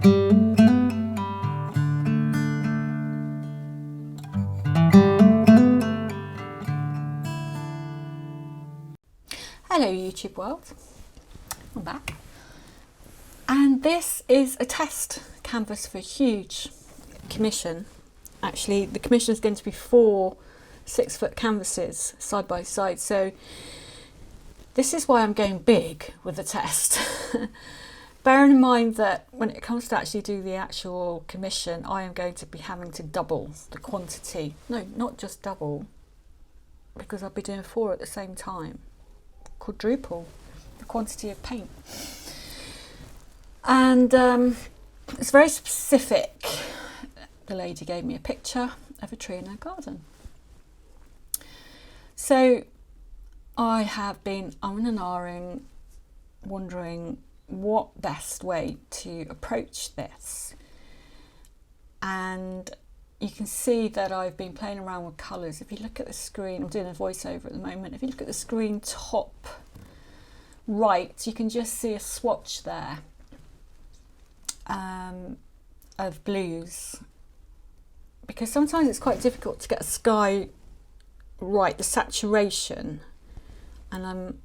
Hello YouTube world, I'm back, and this is a test canvas for a huge commission. Actually the commission is going to be 4 6-foot canvases side by side, so this is why I'm going big with the test. Bearing in mind that when it comes to actually do the actual commission, I am going to be having to double the quantity. No, not just double, because I'll be doing 4 at the same time. Quadruple the quantity of paint. And it's very specific. The lady gave me a picture of a tree in her garden. So I have been umming and ahhing, wondering what best way to approach this. And you can see that I've been playing around with colours. If you look at the screen, I'm doing a voiceover at the moment. If you look at the screen top right, you can just see a swatch there of blues. Because sometimes it's quite difficult to get a sky right, the saturation. And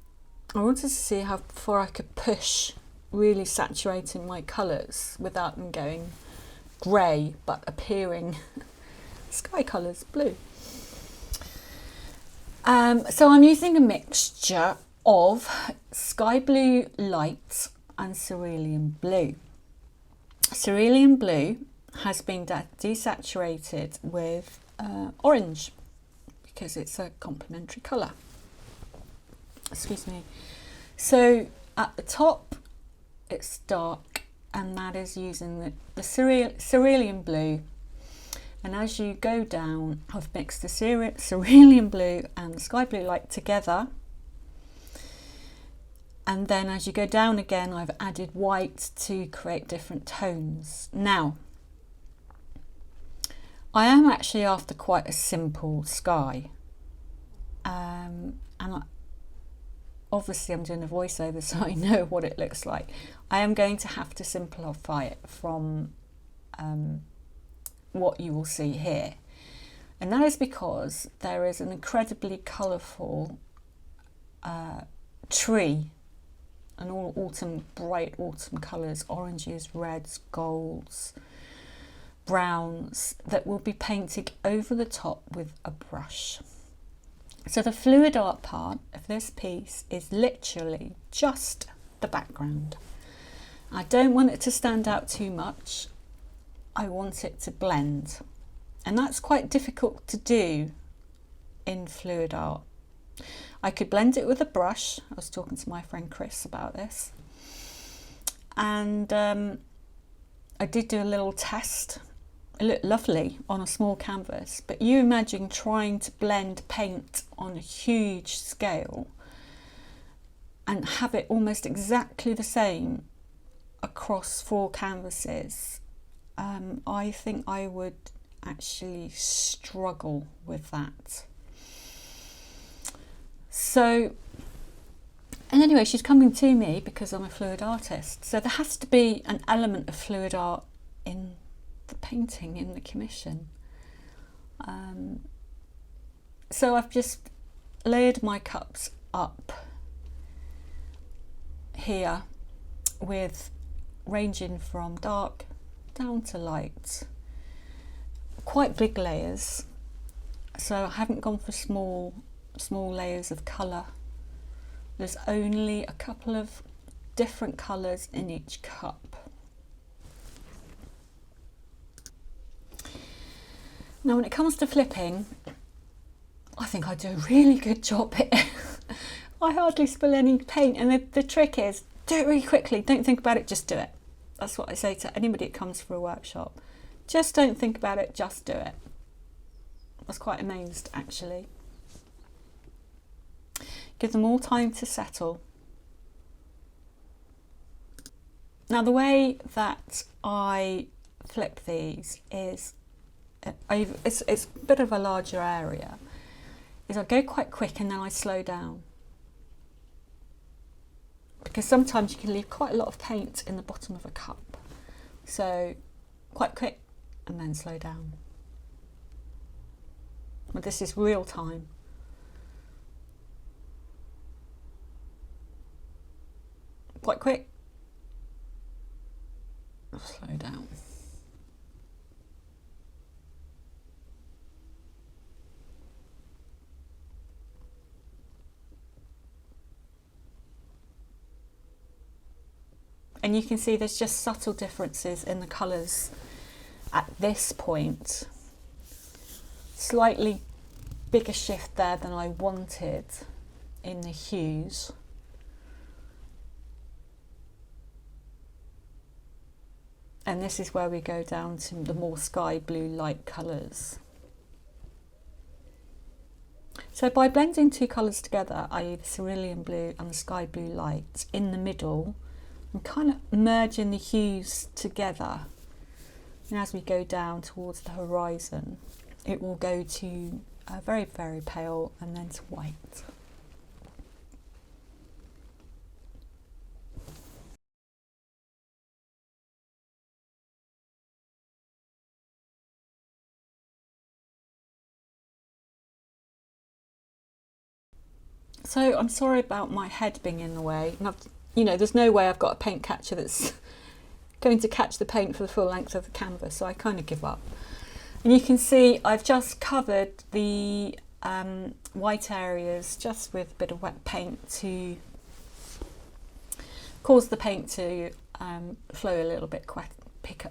I wanted to see how far I could push really saturating my colours without them going grey but appearing sky colours, blue. So I'm using a mixture of sky blue light and cerulean blue. Cerulean blue has been desaturated with orange because it's a complementary colour. Excuse me. So at the top it's dark, and that is using the cerulean blue, and as you go down I've mixed the cerulean blue and the sky blue light together, and then as you go down again I've added white to create different tones. Now I am actually after quite a simple sky, and obviously I'm doing a voiceover so I know what it looks like. I am going to have to simplify it from what you will see here, and that is because there is an incredibly colourful tree, and all bright autumn colours, oranges, reds, golds, browns, that will be painted over the top with a brush. So the fluid art part of this piece is literally just the background. I don't want it to stand out too much. I want it to blend. And that's quite difficult to do in fluid art. I could blend it with a brush. I was talking to my friend Chris about this. And I did do a little test. It looked lovely on a small canvas, but you imagine trying to blend paint on a huge scale and have it almost exactly the same across 4 canvases. I think I would actually struggle with that. So, and anyway, she's coming to me because I'm a fluid artist, so there has to be an element of fluid art in the painting, in the commission. So I've just layered my cups up here with ranging from dark down to light, quite big layers. So I haven't gone for small layers of colour. There's only a couple of different colours in each cup. Now when it comes to flipping, I think I do a really good job here. I hardly spill any paint, and the trick is, do it really quickly, don't think about it, just do it. That's what I say to anybody that comes for a workshop. Just don't think about it, just do it. I was quite amazed actually. Give them all time to settle. Now the way that I flip these is, it's a bit of a larger area, is I go quite quick and then I slow down. Because sometimes you can leave quite a lot of paint in the bottom of a cup. So quite quick and then slow down. But this is real time. Quite quick, slow down. And you can see there's just subtle differences in the colours at this point. Slightly bigger shift there than I wanted in the hues. And this is where we go down to the more sky blue light colours. So by blending two colours together, i.e. the cerulean blue and the sky blue light in the middle, I'm kind of merging the hues together. And as we go down towards the horizon, it will go to very, very pale and then to white. So I'm sorry about my head being in the way. And you know, there's no way I've got a paint catcher that's going to catch the paint for the full length of the canvas, so I kind of give up. And you can see I've just covered the white areas just with a bit of wet paint to cause the paint to flow a little bit quicker.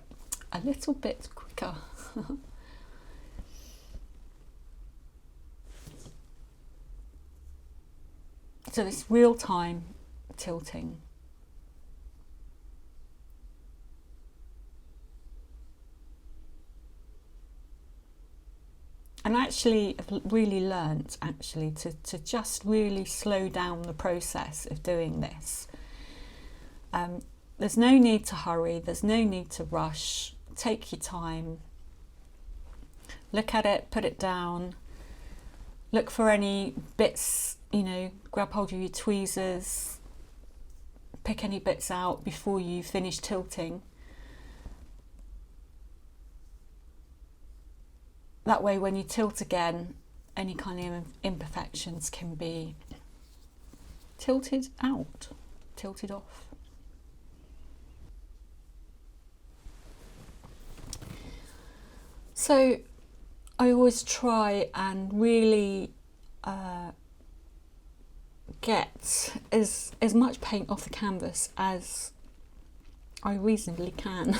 So this real time tilting. And actually I've really learnt to just really slow down the process of doing this. There's no need to hurry, there's no need to rush. Take your time, look at it, put it down, look for any bits, you know, grab hold of your tweezers, pick any bits out before you finish tilting. That way when you tilt again, any kind of imperfections can be tilted out, tilted off. So I always try and really get as much paint off the canvas as I reasonably can.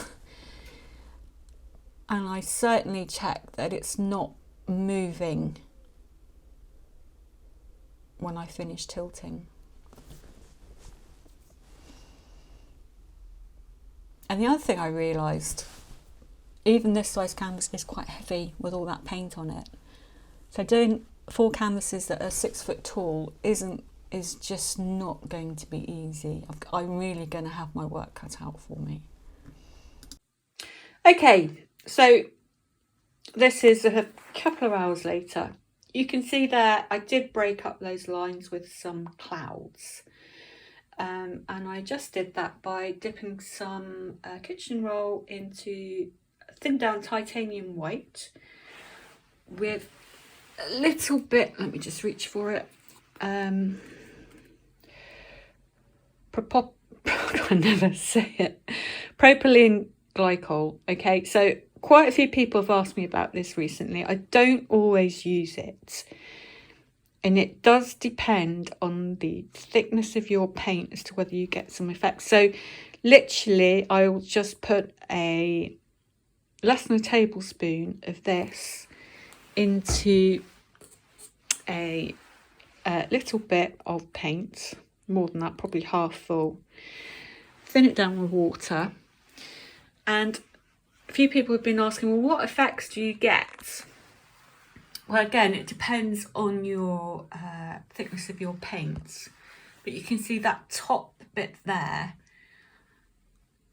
And I certainly check that it's not moving when I finish tilting. And the other thing I realised, even this size canvas is quite heavy with all that paint on it. So doing 4 canvases that are 6 foot tall is just not going to be easy. I'm really going to have my work cut out for me. Okay, so this is a couple of hours later. You can see there I did break up those lines with some clouds. And I just did that by dipping some kitchen roll into thinned down titanium white with a little bit, let me just reach for it, I never say it, propylene glycol. Okay, so quite a few people have asked me about this recently. I don't always use it, and it does depend on the thickness of your paint as to whether you get some effects. So literally I will just put less than a tablespoon of this into a little bit of paint, more than that, probably half full, thin it down with water. And a few people have been asking, well, what effects do you get? Well, again, it depends on your thickness of your paint, but you can see that top bit there,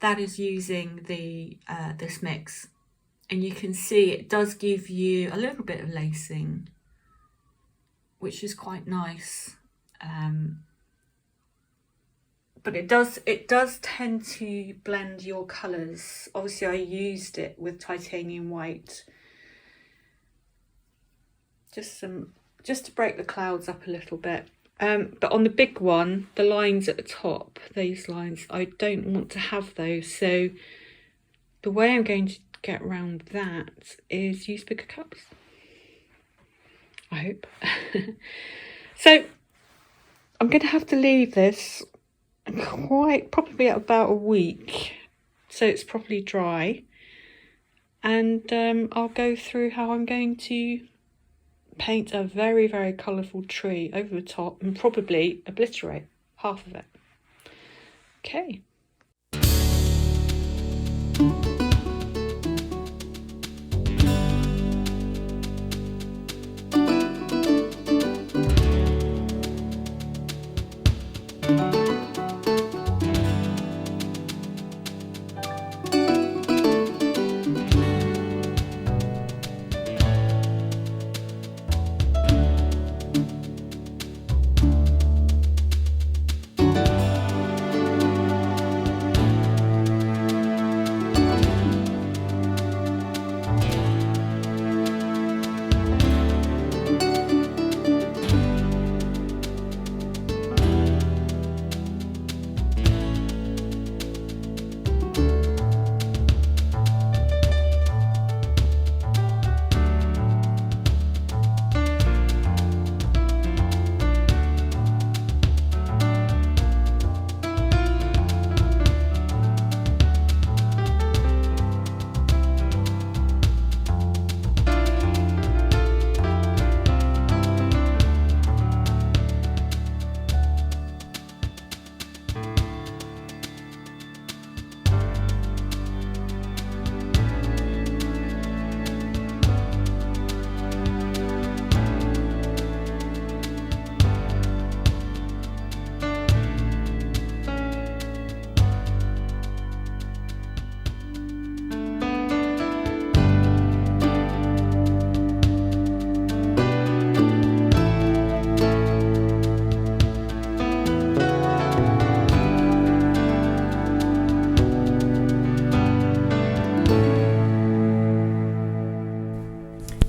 that is using the this mix, and you can see it does give you a little bit of lacing, which is quite nice. but it does tend to blend your colours. Obviously I used it with titanium white, just to break the clouds up a little bit. But on the big one, the lines at the top, these lines, I don't want to have those. So the way I'm going to get around that is use bigger cups, I hope. So I'm going to have to leave this probably about a week so it's properly dry, and I'll go through how I'm going to paint a very, very colourful tree over the top and probably obliterate half of it. Okay.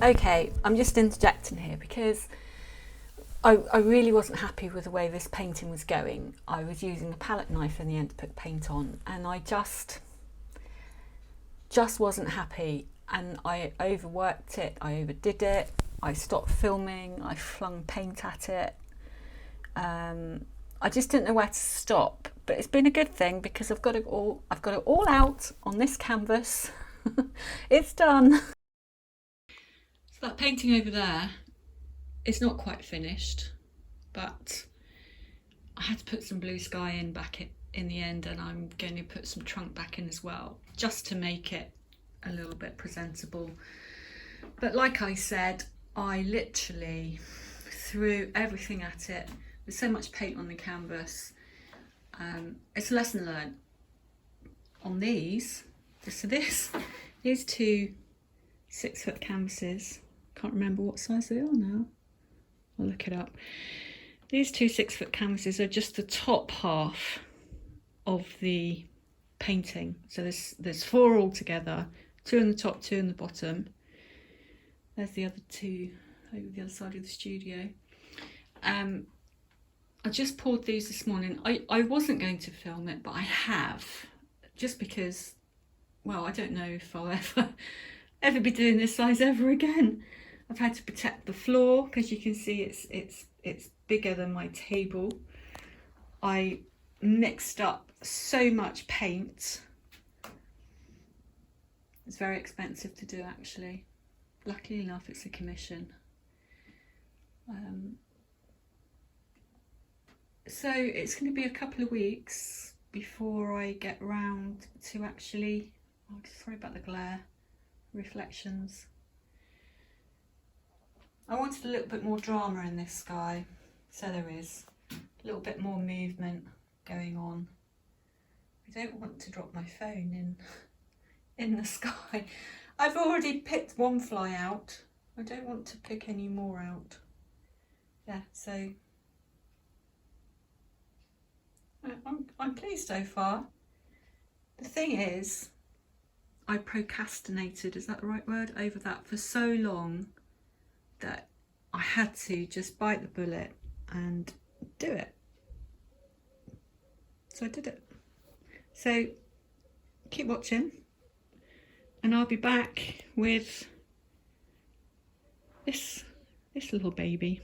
Okay, I'm just interjecting here because I really wasn't happy with the way this painting was going. I was using a palette knife in the end to put paint on, and I just wasn't happy, and I overworked it, I overdid it, I stopped filming, I flung paint at it. I just didn't know where to stop, but it's been a good thing because I've got it all out on this canvas. It's done. So that painting over there is not quite finished, but I had to put some blue sky in in the end, and I'm going to put some trunk back in as well, just to make it a little bit presentable. But like I said, I literally threw everything at it. There's so much paint on the canvas. It's a lesson learned on these. So these two 6-foot canvases, can't remember what size they are now, I'll look it up. These two 6-foot canvases are just the top half of the painting. So there's 4 altogether, 2 on the top, 2 on the bottom. There's the other 2 over the other side of the studio. I just poured these this morning. I wasn't going to film it, but I have, just because, well, I don't know if I'll ever be doing this size ever again. I've had to protect the floor because you can see it's bigger than my table. I mixed up so much paint. It's very expensive to do, actually. Luckily enough, it's a commission. So it's going to be a couple of weeks before I get round to actually, oh, sorry about the glare, reflections. I wanted a little bit more drama in this sky, so there is a little bit more movement going on. I don't want to drop my phone in the sky. I've already picked one fly out. I don't want to pick any more out. Yeah, so I'm pleased so far. The thing is, I procrastinated, is that the right word, over that for so long that I had to just bite the bullet and do it. So I did it. So keep watching and I'll be back with this little baby.